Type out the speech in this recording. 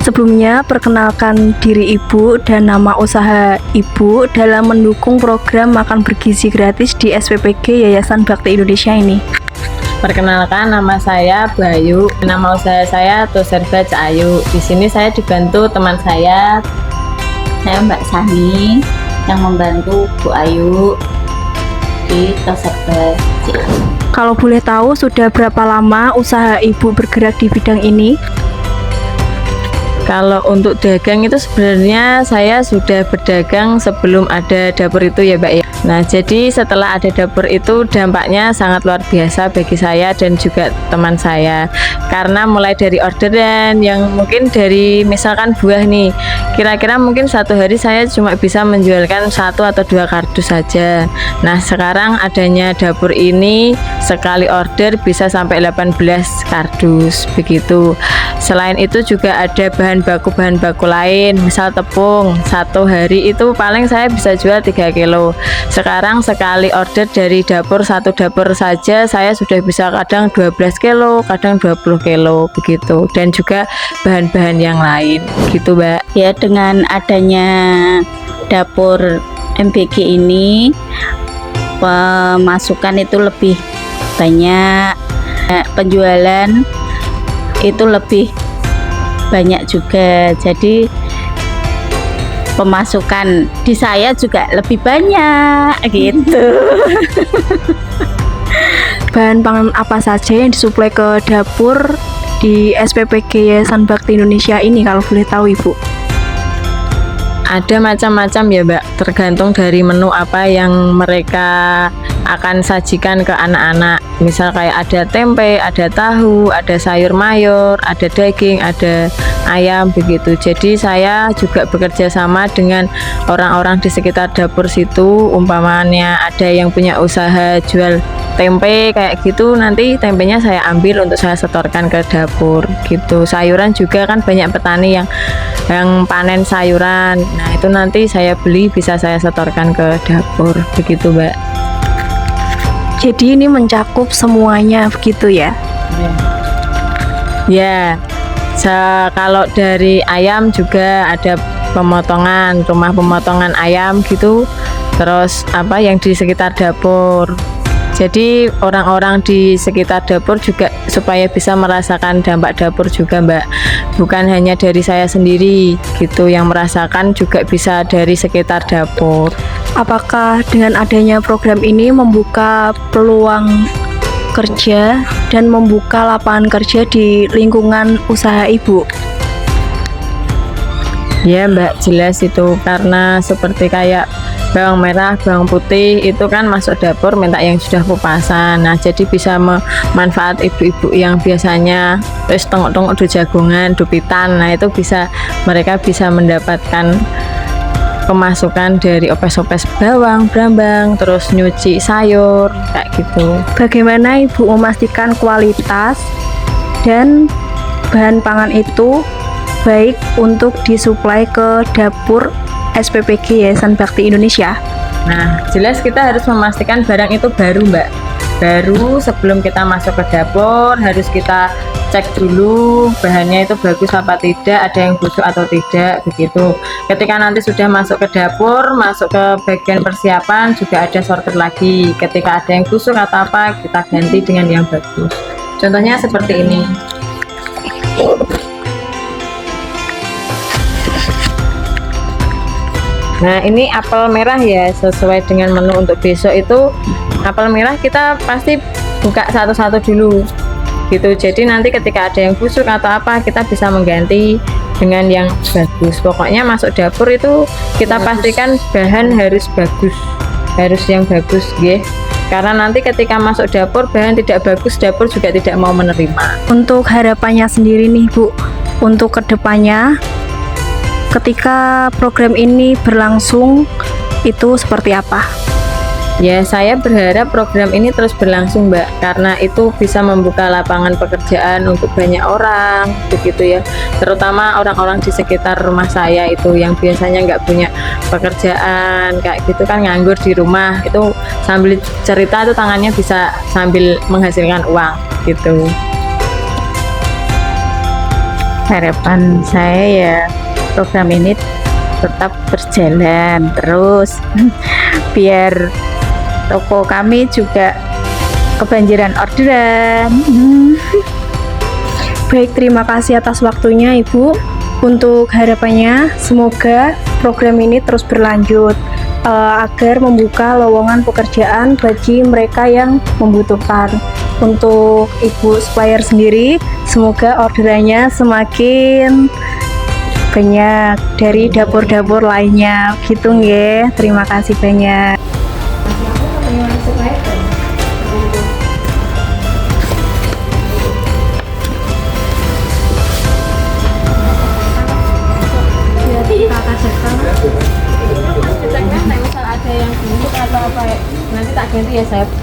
Sebelumnya, perkenalkan diri Ibu dan nama usaha Ibu dalam mendukung program makan bergizi gratis di SPPG Yayasan Bakti Indonesia ini. Perkenalkan, nama saya Bayu. Nama usaha saya Toserba Cahayu. Di sini saya dibantu teman saya. Saya Mbak Sani yang membantu Bu Ayu di Toserba Cahayu. Kalau boleh tahu, sudah berapa lama usaha Ibu bergerak di bidang ini? Kalau untuk dagang itu sebenarnya saya sudah berdagang sebelum ada dapur itu ya Mbak ya. Nah, jadi setelah ada dapur itu dampaknya sangat luar biasa bagi saya dan juga teman saya. Karena mulai dari orderan yang mungkin dari misalkan buah nih, kira-kira mungkin satu hari saya cuma bisa menjualkan 1 atau 2 kardus saja. Nah, sekarang adanya dapur ini sekali order bisa sampai 18 kardus begitu. Selain itu juga ada bahan baku lain, misal tepung, satu hari itu paling saya bisa jual 3 kilo. Sekarang sekali order dari dapur, satu dapur saja saya sudah bisa kadang 12 kilo, kadang 20 kilo begitu, dan juga bahan-bahan yang lain gitu Mbak. Ya, dengan adanya dapur MBG ini pemasukan itu lebih banyak, penjualan itu lebih banyak juga, jadi pemasukan di saya juga lebih banyak gitu. Bahan pangan apa saja yang disuplai ke dapur di SPPG Yayasan Bakti Indonesia ini kalau boleh tahu Ibu? Ada macam-macam ya Mbak, tergantung dari menu apa yang mereka akan sajikan ke anak-anak. Misal kayak ada tempe, ada tahu, ada sayur mayur, ada daging, ada ayam begitu. Jadi saya juga bekerja sama dengan orang-orang di sekitar dapur situ. Umpamanya ada yang punya usaha jual tempe kayak gitu, nanti tempenya saya ambil untuk saya setorkan ke dapur gitu. Sayuran juga kan banyak petani yang panen sayuran. Nah, itu nanti saya beli bisa saya setorkan ke dapur begitu Mbak. Jadi ini mencakup semuanya begitu ya? Ya, kalau dari ayam juga ada pemotongan, rumah pemotongan ayam gitu. Terus apa yang di sekitar dapur. Jadi orang-orang di sekitar dapur juga supaya bisa merasakan dampak dapur juga Mbak. Bukan hanya dari saya sendiri gitu yang merasakan, juga bisa dari sekitar dapur. Apakah dengan adanya program ini membuka peluang kerja dan membuka lapangan kerja di lingkungan usaha Ibu? Ya Mbak, jelas itu, karena seperti kayak bawang merah, bawang putih itu kan masuk dapur minta yang sudah kupasan. Nah, jadi bisa memanfaat ibu-ibu yang biasanya terus tengok-tengok do jagongan, do pitan. Nah, itu mereka bisa mendapatkan pemasukan dari opes-opes bawang, brambang, terus nyuci sayur kayak gitu. Bagaimana Ibu memastikan kualitas dan bahan pangan itu baik untuk disuplai ke dapur SPPG Yayasan Bakti Indonesia? Nah, jelas kita harus memastikan barang itu baru Mbak. Baru sebelum kita masuk ke dapur harus kita cek dulu bahannya itu bagus apa tidak, ada yang busuk atau tidak begitu. Ketika nanti sudah masuk ke dapur, masuk ke bagian persiapan juga ada sortir lagi. Ketika ada yang busuk atau apa, kita ganti dengan yang bagus. Contohnya seperti ini. Nah, ini apel merah ya, sesuai dengan menu untuk besok itu apel merah kita pasti buka satu-satu dulu gitu. Jadi nanti ketika ada yang busuk atau apa, kita bisa mengganti dengan yang bagus. Pokoknya masuk dapur itu kita pastikan bahan harus bagus, harus yang bagus ya. Karena nanti ketika masuk dapur bahan tidak bagus, dapur juga tidak mau menerima. Untuk harapannya sendiri nih Bu, untuk kedepannya ketika program ini berlangsung itu seperti apa? Ya, saya berharap program ini terus berlangsung Mbak, karena itu bisa membuka lapangan pekerjaan untuk banyak orang begitu ya, terutama orang-orang di sekitar rumah saya itu yang biasanya nggak punya pekerjaan kayak gitu kan, nganggur di rumah, itu sambil cerita tuh tangannya bisa sambil menghasilkan uang gitu. Harapan saya ya program ini tetap berjalan terus biar toko kami juga kebanjiran orderan. Baik, terima kasih atas waktunya Ibu. Untuk harapannya, semoga program ini terus berlanjut agar membuka lowongan pekerjaan bagi mereka yang membutuhkan. Untuk Ibu supplier sendiri, semoga orderannya semakin banyak dari dapur-dapur lainnya. Gitu nggih. Terima kasih banyak. Misal ada yang busuk atau apa nanti tak ganti ya, Sep.